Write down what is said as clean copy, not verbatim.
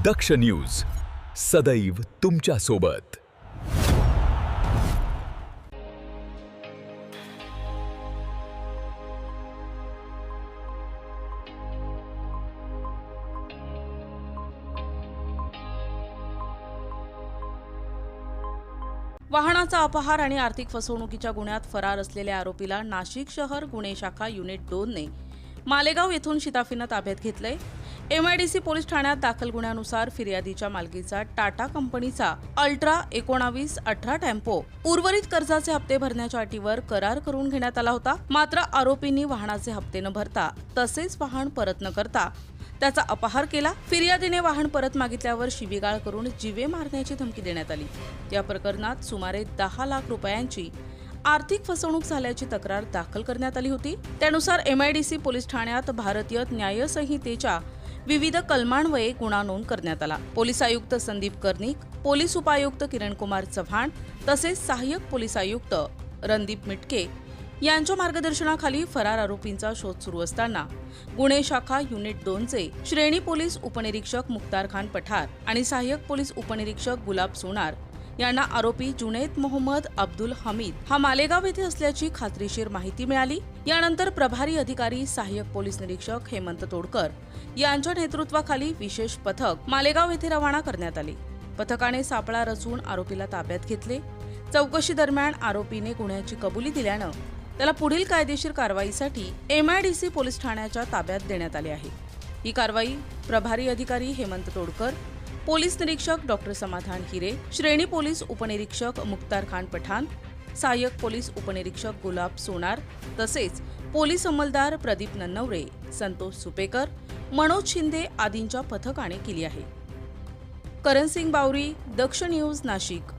दक्ष news सदैव तुमच्या सोबत। वाहनाचा अपहार आणि आर्थिक फसवणुकीच्या गुन्ह्यात फरार असलेल्या आरोपीला नाशिक शहर गुन्हे शाखा युनिट 2 ने मालेगाव येथून शिताफीनं ताब्यात घेतलंय। एमआयडीसी पोलीस ठाण्यात दाखल गुन्ह्यानुसार फिर्यादीच्या मालकीचा टाटा कंपनीचा अल्ट्रा 1918 टेम्पो उर्वरित कर्जाचे हप्ते भरण्याच्या अटीवर करार करून घेण्यात आला होता। मात्र आरोपींनी वाहनाचे हप्ते न भरता तसेच वाहन परत न करता त्याचा अपहार केला। फिर्यादीने वाहन परत मागितल्यावर शिवीगाळ करून जीवे मारण्याची धमकी देण्यात आली। या प्रकरणात सुमारे 10 लाख रुपयांची आर्थिक फसवणूक झाल्याची तक्रार दाखल करण्यात आली होती। त्यानुसार एमआयडीसी पोलीस ठाण्यात भारतीय न्याय संहितेच्या विविध कलमांन्वये गुन्हा नोंद करण्यात आला। पोलीस आयुक्त संदीप कर्णिक, पोलीस उपायुक्त किरणकुमार चव्हाण तसेच सहाय्यक पोलीस आयुक्त रणदीप मिटके यांच्या मार्गदर्शनाखाली फरार आरोपींचा शोध सुरू असताना गुन्हे शाखा युनिट 2 चे श्रेणी पोलीस उपनिरीक्षक मुख्तार खान पठार आणि सहाय्यक पोलीस उपनिरीक्षक गुलाब सोनार यांना आरोपी जुनैद मोहम्मद अब्दुल हमीद हा मालेगाव येथे असल्याची खात्रीशीर माहिती मिळाली। यानंतर प्रभारी अधिकारी सहाय्यक पोलीस निरीक्षक हेमंत तोडकर यांच्या नेतृत्वाखाली विशेष पथक मालेगाव येथे रवाना करण्यात आले। पथकाने सापळा रचून आरोपीला ताब्यात घेतले। चौकशी दरम्यान आरोपीने गुन्ह्याची कबुली दिल्यानं त्याला पुढील कायदेशीर कारवाईसाठी एमआयडीसी पोलीस ठाण्याच्या ताब्यात देण्यात आले आहे। ही कारवाई प्रभारी अधिकारी हेमंत तोडकर, पोलीस निरीक्षक डॉक्टर समाधान हिरे, श्रेणी पोलीस उपनिरीक्षक मुख्तार खान पठाण, सहाय्यक पोलीस उपनिरीक्षक गुलाब सोनार तसेच पोलीस अंमलदार प्रदीप नन्नवरे, संतोष सुपेकर, मनोज शिंदे आदींच्या पथकाने केली आहे। करण सिंग बावरी, दक्ष न्यूज, नाशिक।